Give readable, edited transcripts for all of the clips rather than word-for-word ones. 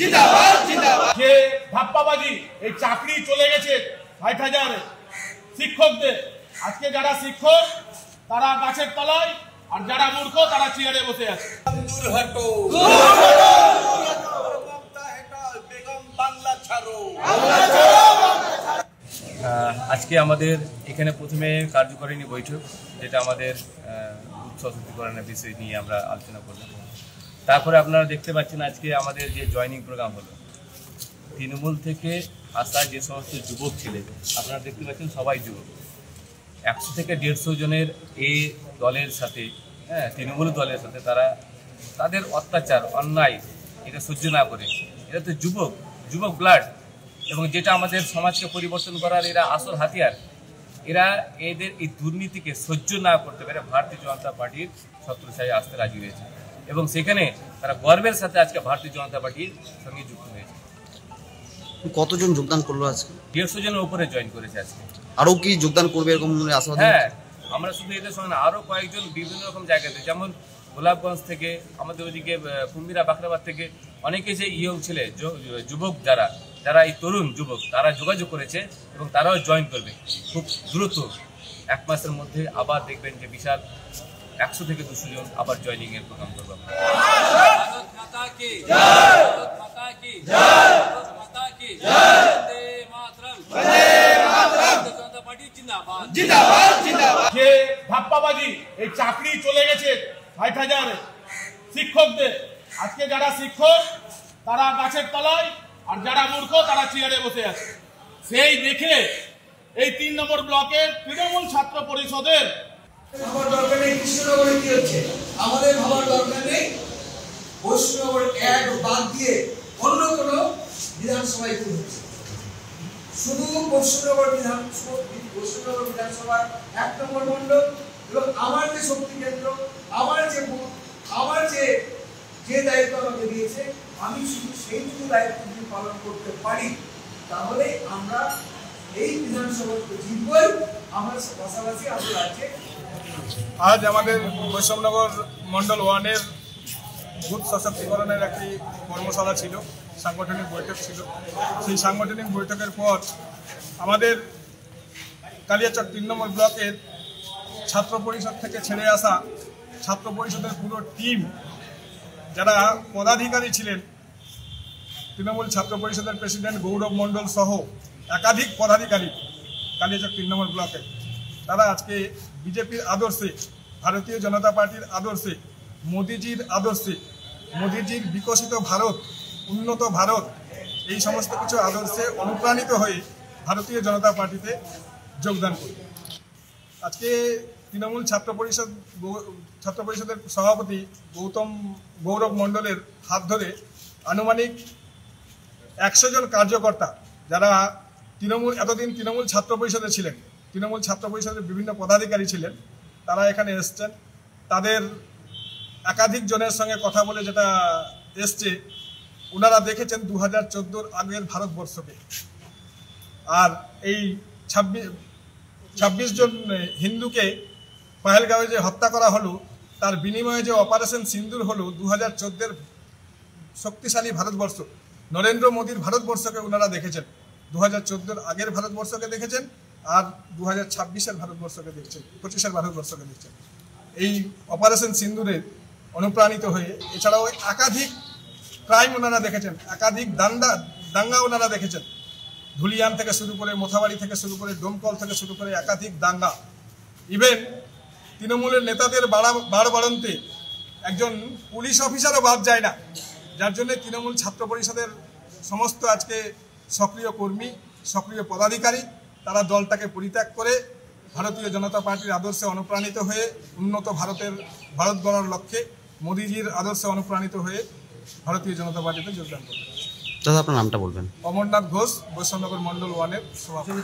জিন্দাবাদ জিন্দাবাদ। যে ধাপ্পাবাজি এই চাকরি চলে গেছে ৬০,০০০ শিক্ষকদের, আজকে যারা শিক্ষক তারা গাছের তলায় আর যারা মূর্খ তারা চেয়ারে বসে আছে। আজকে আমাদের এখানে প্রথমে কার্যকারিণী বৈঠক, যেটা আমাদের সশক্তিকরণের বিষয় নিয়ে আমরা আলোচনা করলাম। তারপরে আপনারা দেখতে পাচ্ছেন আজকে আমাদের যে জয়নিং প্রোগ্রাম হলো, তৃণমূল থেকে আসা যে সমস্ত যুবক ছিলেন, আপনারা দেখতে পাচ্ছেন সবাই যুবক। ১০০ থেকে ১৫০ জনের এই দলের সাথে, তৃণমূল দলের সাথে তারা তাদের অত্যাচার অন্যায় এটা সহ্য না করে, এটা তো যুবক ব্লাড, এবং যেটা আমাদের সমাজকে পরিবর্তন করার এরা আসল হাতিয়ার, এরা এদের এই দুর্নীতিকে সহ্য না করতে পেরে ভারতীয় জনতা পার্টির ছত্রছায়ায় আসতে রাজি হয়েছে, এবং সেখানে তারা গর্বের সাথে আজকে ভারতীয় জনতা পার্টির সঙ্গে যুক্ত হয়েছে। কতজন যোগদান করলো আজকে? ১৫০ জনের উপরে জয়েন করেছে আজকে। আরো কি যোগদান করবে এরকম আশাবাদী? হ্যাঁ, আমরা শুধু এদের সঙ্গে না, আরো কয়েকজন বিভিন্ন রকম জায়গাতে, যেমন গোলাপগঞ্জ থেকে, আমাদের ওইদিকে কুমিরা বাখরাবাদ থেকে অনেকে যে ইয়ং ছেলে যুবক যারা এই তরুণ যুবক তারা যোগাযোগ করেছে, এবং তারাও জয়েন করবে খুব দ্রুত। ১ মাসের মধ্যে আবার দেখবেন যে বিশাল ১০০ থেকে ২০০ জন আবার জয়নিং এর প্রোগ্রাম করবে। যে ধাপ্পাবাজি এই চাকরি চলে গেছে ৬০,০০০ শিক্ষকদের, আজকে যারা শিক্ষক তারা গাছের তলায় আর যারা মূর্খ তারা চেয়ারে বসে আছে। সেই দেখে এই ৩ নম্বর ব্লকের তৃণমূল ছাত্র পরিষদের আমার দরকার নেই কৃষ্ণনগরে কি হচ্ছে, আমাদের ভাবার দরকার নেই বৈষ্ণনগর এক বাদ দিয়ে অন্য কোনো বিধানসভায় কি হচ্ছে। শুধু বৈষ্ণনগর বিধানসভার ১ নম্বর মণ্ডল এবং আমার যে শক্তি কেন্দ্র, আমার যে বুথ, আমার যে দায়িত্ব আমাকে দিয়েছে, আমি শুধু সেইটুকু দায়িত্ব যদি পালন করতে পারি, তাহলে আমরা এই বিধানসভাকে জিতবই। আমার পাশাপাশি আমরা রাজ্যে আজ আমাদের বৈষ্ণবনগর মন্ডল 1-এর বুথ সশক্তিকরণের একটি কর্মশালা ছিল, সাংগঠনিক বৈঠক ছিল। সেই সাংগঠনিক বৈঠকের পর আমাদের কালিয়াচক ৩ নম্বর ব্লকের ছাত্র পরিষদ থেকে ছেড়ে আসা ছাত্র পরিষদের পুরো টিম, যারা পদাধিকারী ছিলেন, তৃণমূল ছাত্র পরিষদের প্রেসিডেন্ট গৌরব মণ্ডল সহ একাধিক পদাধিকারী কালিয়াচক ৩ নম্বর ব্লকে, তারা আজকে বিজেপির আদর্শে, ভারতীয় জনতা পার্টির আদর্শে, মোদিজির আদর্শে, মোদিজির বিকশিত ভারত, উন্নত ভারত, এই সমস্ত কিছু আদর্শে অনুপ্রাণিত হয়ে ভারতীয় জনতা পার্টিতে যোগদান করবে। আজকে তৃণমূল ছাত্র পরিষদের সভাপতি গৌরব মণ্ডলের হাত ধরে আনুমানিক ১০০ জন কার্যকর্তা, যারা এতদিন তৃণমূল ছাত্র পরিষদে ছিলেন, তৃণমূল ছাত্র পরিষদের বিভিন্ন পদাধিকারী ছিলেন, তারা এখানে এসছেন। তাদের একাধিক জনের সঙ্গে কথা বলে যেটা এসছে, ওনারা দেখেছেন ২০১৪ আগের ভারতবর্ষকে, আর এই ২৬ জন হিন্দুকে পহেলগাঁওয়ে যে হত্যা করা হলো, তার বিনিময়ে যে অপারেশন সিন্দুর হলো, ২০১৪ শক্তিশালী ভারতবর্ষ, নরেন্দ্র মোদীর ভারতবর্ষকে ওনারা দেখেছেন। ২০১৪ আগের ভারতবর্ষকে দেখেছেন, আর ২০২৬-এর ভারতবর্ষকে দেখছেন, ২৫-এর ভারতবর্ষকে দেখছেন। এই অপারেশন সিন্দুরের অনুপ্রাণিত হয়ে এছাড়াও একাধিক ক্রাইম ওনারা দেখেছেন, একাধিক দাঙ্গা ওনারা দেখেছেন। ধুলিয়ান থেকে শুরু করে, মোথাবাড়ি থেকে শুরু করে, ডোমকল থেকে শুরু করে একাধিক দাঙ্গা। ইভেন তৃণমূলের নেতাদের বাড়বাড়ন্তে একজন পুলিশ অফিসারও বাদ যায় না, যার জন্য তৃণমূল ছাত্র পরিষদের সমস্ত আজকে সক্রিয় কর্মী, সক্রিয় পদাধিকারী, তারা দলটাকে পরিত্যাগ করে ভারতীয় জনতা পার্টির আদর্শে অনুপ্রাণিত হয়ে উন্নত ভারত গড়ার লক্ষ্যে মোদিজির আদর্শে অনুপ্রাণিত হয়ে ভারতীয় জনতা পার্টিতে যোগদান করবে। দাদা, আপনার নামটা বলবেন? অমরনাথ ঘোষ, বৈষ্ণবনগর মন্ডল 1-এর সভাপতি।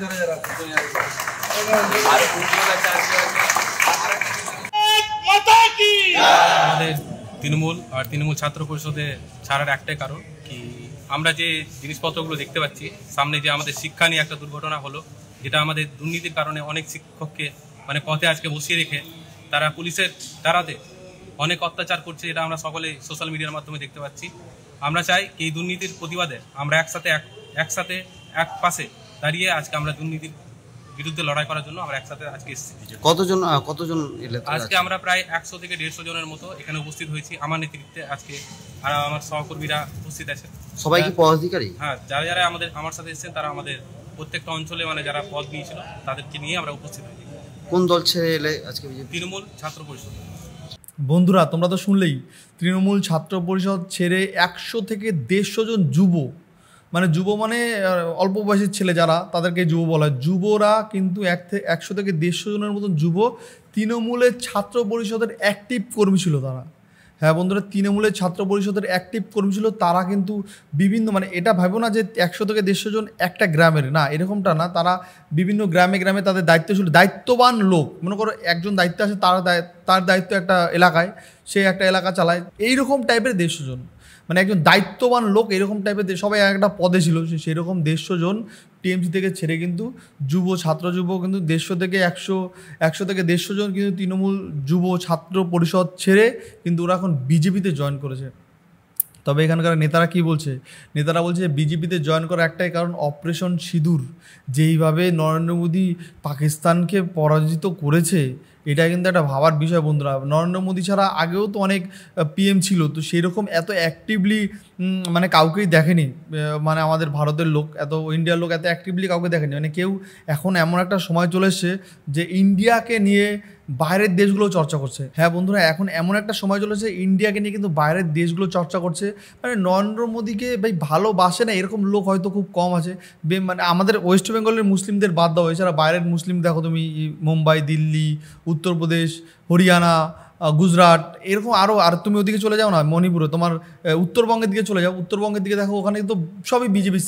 আমাদের তৃণমূল আর তৃণমূল ছাত্র পরিষদে ছাড়ার একটাই কারণ কি, আমরা যে জিনিসপত্রগুলো দেখতে পাচ্ছি সামনে, যে আমাদের শিক্ষা নিয়ে একটা দুর্ঘটনা হলো, যেটা আমাদের দুর্নীতির কারণে অনেক শিক্ষককে পথে আজকে বসিয়ে রেখে তারা পুলিশের দ্বারাতে অনেক অত্যাচার করছে, এটা আমরা সকলে সোশ্যাল মিডিয়ার মাধ্যমে দেখতে পাচ্ছি। আমরা চাই এই দুর্নীতির প্রতিবাদে আমরা একসাথে এক পাশে দাঁড়িয়ে আজকে আমরা দুর্নীতির বিরুদ্ধে লড়াই করার জন্য আমরা একসাথে আজকে এসেছি। কতজন এলে আজকে আমরা প্রায় 100 থেকে 150 জনের মতো এখানে উপস্থিত হয়েছি আমার নেতৃত্বে আজকে, আর আমার সহকর্মীরা উপস্থিত আছে। সবাই কি পদাধিকারী? হ্যাঁ, যারা আমার সাথে এসেছেন তারা আমাদের প্রত্যেকটা অঞ্চলে মানে যারা পদ নিয়েছিল তাদেরকে নিয়ে আমরা উপস্থিত হয়েছি। কোন দল ছেড়ে এলে আজকে? তৃণমূল ছাত্র পরিষদ। বন্ধুরা, তোমরা তো শুনলেই, তৃণমূল ছাত্র পরিষদ ছেড়ে 100 থেকে 150 জন যুব, মানে অল্প বয়সের ছেলে যারা, তাদেরকে যুব বলা হয়, যুবরা কিন্তু 100 থেকে 150 জনের মতন যুব তৃণমূলের ছাত্র পরিষদের অ্যাক্টিভ কর্মী ছিল তারা। হ্যাঁ বন্ধুরা, তৃণমূলের ছাত্র পরিষদের অ্যাক্টিভ কর্মী ছিল তারা, কিন্তু বিভিন্ন মানে এটা ভাবো না যে 100 থেকে 150 জন একটা গ্রামের, না এরকমটা না, তারা বিভিন্ন গ্রামে তাদের দায়িত্ব ছিল, দায়িত্ববান লোক। মনে করো একজন দায়িত্বে আছে, তার দায়িত্ব একটা এলাকায়, সে একটা এলাকা চালায়, এইরকম টাইপের 150 জন, মানে একজন দায়িত্ববান লোক এরকম টাইপের সবাই একটা পদে ছিল, সেরকম 150 জন টিএমসি থেকে ছেড়ে কিন্তু ছাত্র যুব কিন্তু 150 থেকে 150 জন কিন্তু তৃণমূল যুব ছাত্র পরিষদ ছেড়ে কিন্তু ওরা এখন বিজেপিতে জয়েন করেছে। তবে এখানকার নেতারা কি বলছে? নেতারা বলছে বিজেপিতে জয়েন করার একটাই কারণ, অপারেশন সিঁদুর যেইভাবে নরেন্দ্র মোদী পাকিস্তানকে পরাজিত করেছে, এটা কিন্তু একটা ভাবার বিষয় বন্ধুরা। নরেন্দ্র মোদী ছাড়া আগেও তো অনেক পিএম ছিল, তো সেই রকম এত অ্যাক্টিভলি মানে কাউকেই দেখেনি, মানে আমাদের ভারতের লোক, ইন্ডিয়ার লোক এত অ্যাক্টিভলি কাউকে দেখেনি। মানে কেউ এখন এমন একটা সময় চলে এসছে যে ইন্ডিয়াকে নিয়ে বাইরের দেশগুলো চর্চা করছে। হ্যাঁ বন্ধুরা, এখন এমন একটা সময় চলেছে ইন্ডিয়াকে নিয়ে কিন্তু বাইরের দেশগুলো চর্চা করছে। মানে নরেন্দ্র মোদীকে ভাই ভালোবাসে না এরকম লোক হয়তো খুব কম আছে, মানে আমাদের ওয়েস্ট বেঙ্গলের মুসলিমদের বাদ দাও, এছাড়া বাইরের মুসলিম দেখো তুমি, মুম্বাই, দিল্লি, উত্তরপ্রদেশ, হরিয়ানা, গুজরাট, এরকম আর তুমি ওদিকে চলে যাও না মণিপুরে, তোমার উত্তরবঙ্গের দিকে চলে যাও, উত্তরবঙ্গের দিকে দেখো, ওখানে কিন্তু সবই বিজেপি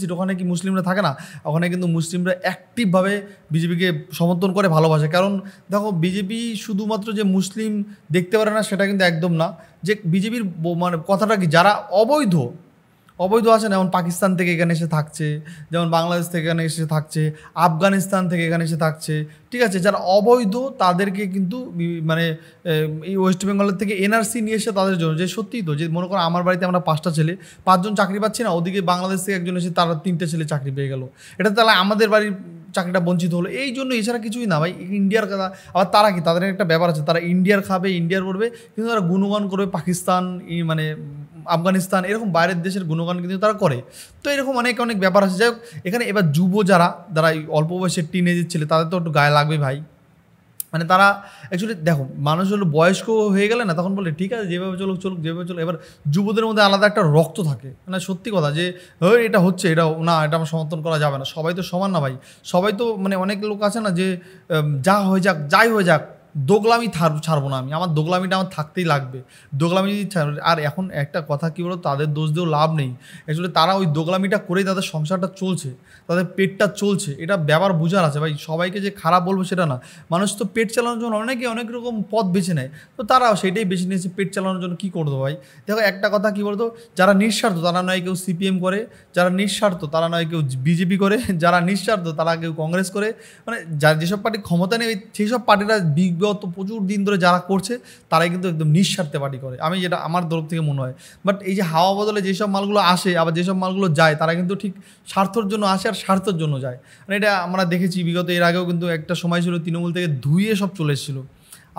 সিট। ওখানে কি মুসলিমরা থাকে না? ওখানে কিন্তু মুসলিমরা অ্যাক্টিভভাবে বিজেপিকে সমর্থন করে, ভালোবাসে। কারণ দেখো, বিজেপি শুধুমাত্র যে মুসলিম দেখতে পারে না সেটা কিন্তু একদম না, যে বিজেপির মানে কথাটা কি, যারা অবৈধ আছে, যেমন পাকিস্তান থেকে এখানে এসে থাকছে, যেমন বাংলাদেশ থেকে এখানে এসে থাকছে, আফগানিস্তান থেকে এখানে এসে থাকছে, ঠিক আছে, যারা অবৈধ তাদেরকে কিন্তু মানে এই ওয়েস্ট বেঙ্গলের থেকে এনআরসি নিয়ে এসে তাদের জন্য, যে সত্যিই তো, যে মনে করো আমার বাড়িতে আমরা 5টা ছেলে, 5 জন চাকরি পাচ্ছি না, ওদিকে বাংলাদেশ থেকে একজন এসে তারা 3টে ছেলে চাকরি পেয়ে গেল, এটা তাহলে আমাদের বাড়ির চাকরিটা বঞ্চিত হলো। এই জন্য, এছাড়া কিছুই না ভাই। ইন্ডিয়ার কথা, আবার তারা কি, তাদের একটা ব্যাপার আছে, তারা ইন্ডিয়ার খাবে, ইন্ডিয়ার করবে, কিন্তু তারা গুণগান করবে পাকিস্তান, মানে আফগানিস্তান, এরকম বাইরের দেশের গুণগান কিন্তু তারা করে। তো এরকম অনেক ব্যাপার আছে। যাই হোক, এখানে এবার যুব যারা অল্প বয়সের টিনেজের ছেলে, তাদের তো একটু গায়ে লাগবে ভাই। মানে তারা অ্যাকচুয়ালি দেখো, মানুষ হলো বয়স্ক হয়ে গেলে না, তখন বলে ঠিক আছে যেভাবে চলুক, যেভাবে চলুক। এবার যুবদের মধ্যে আলাদা একটা রক্ত থাকে, মানে সত্যি কথা, যে এটা হচ্ছে, এটা না, এটা আমার সমর্থন করা যাবে না। সবাই তো সমান না ভাই, সবাই তো মানে অনেক লোক আছে না যে যাই হয়ে যাক দোগলামি ছাড়বো না আমি, আমার দোগলামিটা আমার থাকতেই লাগবে, দোগলামি। আর এখন একটা কথা কী বলো, তাদের দোষ দিয়েও লাভ নেই। অ্যাকচুয়ালি তারা ওই দোগলামিটা করেই তাদের সংসারটা চলছে, তাদের পেটটা চলছে, এটা ব্যাপার বোঝার আছে ভাই। সবাইকে যে খারাপ বলবো সেটা না, মানুষ তো পেট চালানোর জন্য অনেক রকম পথ বেছে নেয়, তো তারাও সেটাই বেছে নিয়েছে পেট চালানোর জন্য। কী করতো ভাই? দেখো একটা কথা কী বলতো, যারা নিঃস্বার্থ তারা নয় কেউ সিপিএম করে, যারা নিঃস্বার্থ তারা নয় কেউ বিজেপি করে, যারা নিঃস্বার্থ তারা কেউ কংগ্রেস করে, মানে যেসব পার্টি ক্ষমতা নেই সেই সব পার্টিরা বিগত প্রচুর দিন ধরে যারা করছে তারাই কিন্তু একদম নিঃস্বার্থে পার্টি করে, আমি যেটা আমার তরফ থেকে মনে হয়। বাট এই যে হাওয়া বদলে যেসব মালগুলো আসে, আবার যেসব মালগুলো যায়, তারা কিন্তু ঠিক স্বার্থর জন্য আসে আর স্বার্থের জন্য যায়। মানে এটা আমরা দেখেছি বিগত, এর আগেও কিন্তু একটা সময় ছিল তৃণমূল থেকে ধুয়ে সব চলে এসেছিলো,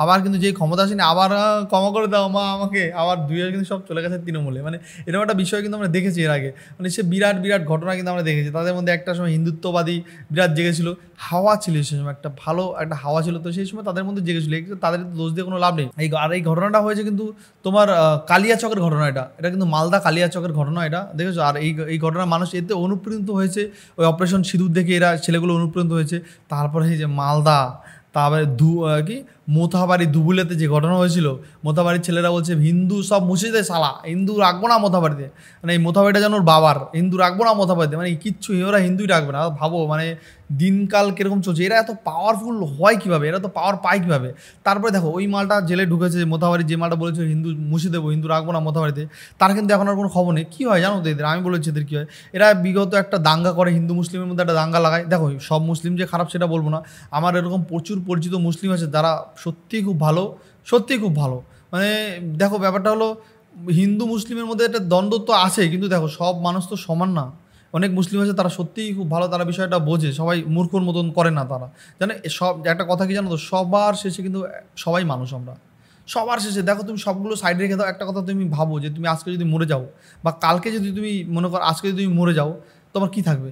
আবার কিন্তু যেই ক্ষমতা আসেনি আবার ক্ষমা করে দাও মা আমাকে, আবার ধুয়ে কিন্তু সব চলে গেছে তৃণমূলে। মানে এরকম একটা বিষয় কিন্তু আমরা দেখেছি এর আগে, মানে সে বিরাট ঘটনা কিন্তু আমরা দেখেছি। তাদের মধ্যে একটা সময় হিন্দুত্ববাদী বিরাট জেগেছিল, হাওয়া ছিল সেই সময়, একটা ভালো একটা হাওয়া ছিল, তো সেই সময় তাদের মধ্যে জেগেছিল, তাদের দোষ দিয়ে কোনো লাভ নেই। এই ঘটনাটা হয়েছে কিন্তু তোমার কালিয়াচকের ঘটনা, এটা কিন্তু মালদা কালিয়াচকের ঘটনা, এটা দেখেছো। আর এই ঘটনা মানুষ এতে অনুপ্রাণিত হয়েছে, ওই অপারেশন সিঁদুর দেখে এরা ছেলেগুলো অনুপ্রাণিত হয়েছে। তারপরে এই যে মালদা, তারপরে মোথাবাড়ি দুবুলেতে যে ঘটনা হয়েছিল, মোথাবাড়ির ছেলেরা বলছে হিন্দু সব মুছে দেয় শালা, হিন্দু রাখবো না মোথাবাড়িতে, মানে এই মোথাবাড়িটা যেন ওর বাবার, হিন্দু রাখবো না মোথাবাড়িতে, মানে কিচ্ছু ওরা হিন্দুই রাখবে না। ভাবো মানে দিনকাল কীরকম চলছে, এরা এত পাওয়ারফুল হয় কীভাবে, এরা তো পাওয়ার পায় কীভাবে। তারপরে দেখো ওই মালটা জেলে ঢুকেছে, মোথাবাড়ির যে মালটা বলেছে হিন্দু মুছে দেবো, হিন্দু রাখবো না মোথাবাড়িতে, তার কিন্তু এখন আর কোনো খবর নেই। কী হয় জানো তো এদের, আমি বলেছি এদের কী হয়, এরা বিগত একটা দাঙ্গা করে, হিন্দু মুসলিমের মধ্যে একটা দাঙ্গা লাগায়। দেখো সব মুসলিম যে খারাপ সেটা বলবো না, আমার এরকম প্রচুর পরিচিত মুসলিম আছে যারা সত্যিই খুব ভালো, মানে দেখো ব্যাপারটা হলো হিন্দু মুসলিমের মধ্যে একটা দ্বন্দ্ব তো আছে, কিন্তু দেখো সব মানুষ তো সমান না। অনেক মুসলিম আছে তারা সত্যিই খুব ভালো, তারা বিষয়টা বোঝে, সবাই মূর্খর মতন করে না তারা। জানে সব একটা কথা কি জানো তো, সবার শেষে কিন্তু সবাই মানুষ আমরা। সবার শেষে দেখো তুমি সবগুলো সাইড রেখে দাও, একটা কথা তুমি ভাবো যে তুমি আজকে যদি মরে যাও, বা কালকে যদি তুমি মনে করো আজকে যদি তুমি মরে যাও, তোমার কি থাকবে?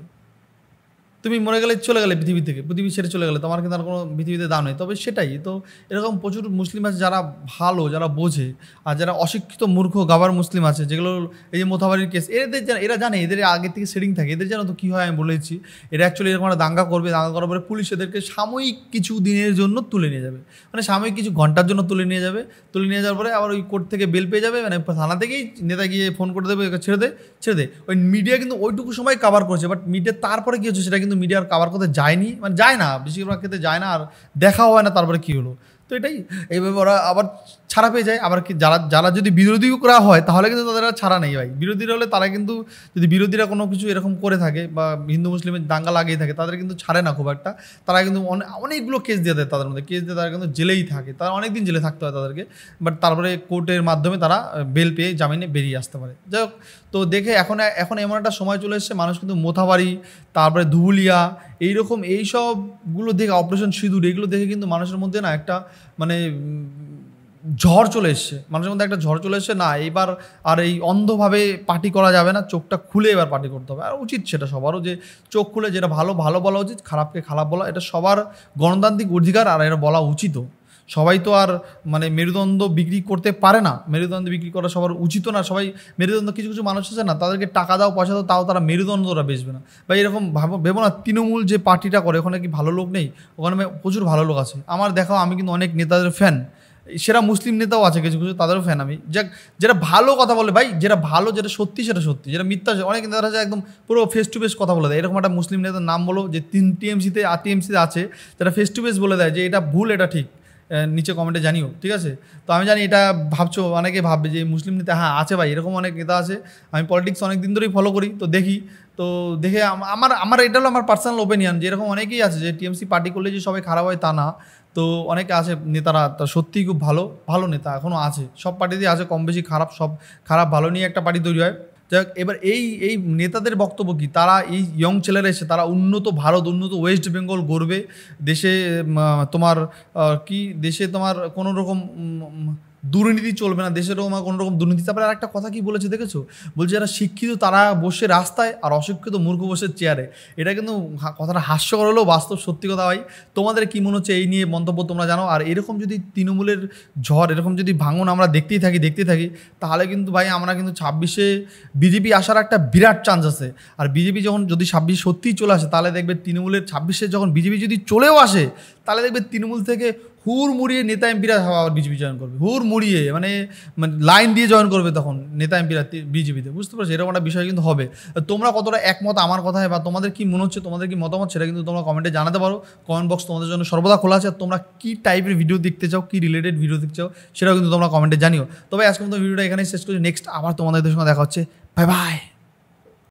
তুমি মরে গেলে চলে গেলে পৃথিবী থেকে, পৃথিবী ছেড়ে চলে গেলে, তোমার কিন্তু আর কোনো পৃথিবীতে দাম নেই। তবে সেটাই তো, এরকম প্রচুর মুসলিম আছে যারা ভালো, যারা বোঝে, আর যারা অশিক্ষিত মূর্খ গাবার মুসলিম আছে, যেগুলো এই যে মোথাবাড়ির কেস, এরা জানে, এদের আগে থেকে সেটিং থাকে, এদের জানো তো কী হয় আমি বলেছি, এরা অ্যাকচুয়ালি এরকম একটা দাঙ্গা করবে, দাঙ্গা করার পরে পুলিশ এদেরকে সাময়িক কিছু দিনের জন্য তুলে নিয়ে যাবে, মানে সাময়িক কিছু ঘন্টার জন্য তুলে নিয়ে যাবে। তুলে নিয়ে যাওয়ার পরে আবার ওই কোর্ট থেকে বেল পেয়ে যাবে, মানে থানা থেকেই নেতা গিয়ে ফোন করে দেবে ছেড়ে দে। ওই মিডিয়া কিন্তু ওইটুকু সময় কভার করছে, বাট মিডিয়া তারপরে কী হচ্ছে সেটা কিন্তু মিডিয়ার কাভার করতে যায়নি, মানে যায় না, বেশিরভাগ ক্ষেত্রে যায় না, আর দেখাও হয় না তারপরে কী হলো। তো এটাই, এইভাবে ওরা আবার ছাড়া পেয়ে যায়। আবার কি যারা যদি বিরোধীও করা হয় তাহলে কিন্তু তাদের আর ছাড়া নেই ভাই। বিরোধীরা হলে তারা কিন্তু, যদি বিরোধীরা কোনো কিছু এরকম করে থাকে বা হিন্দু মুসলিমের দাঙ্গা লাগিয়ে থাকে, তাদের কিন্তু ছাড়ে না খুব একটা। তারা কিন্তু অনেকগুলো কেস দিয়ে দেয়, তাদের মধ্যে কেস দিয়ে তারা কিন্তু জেলেই থাকে, তারা অনেক দিন জেলে থাকতে হয় তাদেরকে, বাট তারপরে কোর্টের মাধ্যমে তারা বেল পেয়ে জামিনে বেরিয়ে আসতে পারে। যাই হোক, তো দেখে এখন এমন একটা সময় চলে এসেছে, মানুষ কিন্তু মোথাবাড়ি, তারপরে ধুবুলিয়া, এইরকম এইসবগুলো দেখে, অপারেশন সিঁদুর, এগুলো দেখে কিন্তু মানুষের মধ্যে না একটা মানে ঝড় চলে এসছে, মানুষের মধ্যে একটা ঝড় চলে এসছে। না, এবার আর এই অন্ধভাবে পার্টি করা যাবে না, চোখটা খুলে এবার পার্টি করতে হবে। আর উচিত সেটা সবারও, যে চোখ খুলে যেটা ভালো ভালো বলা উচিত, খারাপকে খারাপ বলা, এটা সবার গণতান্ত্রিক অধিকার, আর এটা বলা উচিতও। সবাই তো আর মানে মেরুদণ্ড বিক্রি করতে পারে না, মেরুদণ্ড বিক্রি করা সবার উচিত না। সবাই মেরুদণ্ড, কিছু কিছু মানুষ আছে না, তাদেরকে টাকা দাও, পয়সা দাও, তাও তারা মেরুদণ্ডটা বেচবে না। বা এরকম ভেবো না তৃণমূল যে পার্টিটা করে ওখানে কি ভালো লোক নেই? ওখানে প্রচুর ভালো লোক আছে। আমার দেখাও, আমি কিন্তু অনেক নেতাদের ফ্যান, সেরা মুসলিম নেতাও আছে কিছু কিছু, তাদেরও ফ্যান আমি। যেটা ভালো কথা বলে ভাই, যেটা ভালো, যেটা সত্যি সেটা সত্যি, যেটা মিথ্যা অনেক নেতারা আছে একদম পুরো ফেস টু ফেস কথা বলে দেয়। এরকম একটা মুসলিম নেতার নাম বলো যে টিএমসিতে আছে, যারা ফেস টু ফেস বলে দেয় যে এটা ভুল, এটা ঠিক, নিচে কমেন্টে জানিও, ঠিক আছে? তো আমি জানি এটা ভাবছো, অনেকে ভাববে যে মুসলিম নেতা, হ্যাঁ আছে ভাই, এরকম অনেক নেতা আছে। আমি পলিটিক্স অনেক দিন ধরেই ফলো করি, তো দেখে আমার এটা হলো আমার পার্সোনাল ওপিনিয়ন, যে এরকম অনেকেই আছে যে টিএমসি পার্টি করলে যে সবাই খারাপ হয় তা না। তো অনেকে আছে নেতারা, তা সত্যিই খুব ভালো নেতা এখনও আছে, সব পার্টিতেই আছে, কম বেশি খারাপ, সব খারাপ ভালো নিয়ে একটা পার্টি তৈরি হয়। যাক, এবার এই নেতাদের বক্তব্য কি, তারা এই ইয়ং ছেলেরা এসে তারা উন্নত ভারত, উন্নত ওয়েস্ট বেঙ্গল গড়বে, দেশে তোমার কোনো রকম দুর্নীতি চলবে না, দেশের কোনো রকম দুর্নীতি। তারপরে আর একটা কথা কি বলেছে দেখেছো, বলছে যারা শিক্ষিত তারা বসে রাস্তায়, আর অশিক্ষিত মূর্খ বসে চেয়ারে। এটা কিন্তু কথাটা হাস্যকর হলেও বাস্তব সত্যি কথা ভাই। তোমাদের কি মনে হচ্ছে এই নিয়ে মন্তব্য তোমরা জানো। আর এরকম যদি তৃণমূলের ঝড়, এরকম যদি ভাঙন আমরা দেখতেই থাকি, তাহলে কিন্তু ভাই আমরা কিন্তু 26-এ বিজেপি আসার একটা বিরাট চান্স আছে। আর বিজেপি যদি 26 সত্যিই চলে আসে, তাহলে দেখবে তৃণমূলের 26-এ যখন বিজেপি যদি চলেও আসে, তাহলে দেখবে তৃণমূল থেকে হুর মুড়িয়ে নেতা এমপিরা আবার বিজেপি জয়েন করবে, হুর মুড়িয়ে মানে লাইন দিয়ে জয়েন করবে তখন নেতা এমপিরা বিজেপিতে, বুঝতে পারছো? এরকম একটা বিষয় কিন্তু হবে। তোমরা কতটা একমত আমার কথায়, বা তোমাদের কি মনে হচ্ছে, তোমাদের কি মতামত, সেটা কিন্তু তোমরা কমেন্টে জানাতে পারো। কমেন্ট বক্স তোমাদের জন্য সর্বদা খোলা আছে। আর তোমরা কী টাইপের ভিডিও দেখতে চাও, কী রিলেটেড ভিডিও দেখতে চাও, সেটাও কিন্তু তোমরা কমেন্টে জানিও। তবে আজকে মতো ভিডিওটা এখানেই শেষ করছি। নেক্সট আবার তোমাদের সঙ্গে দেখা হচ্ছে। Bye bye.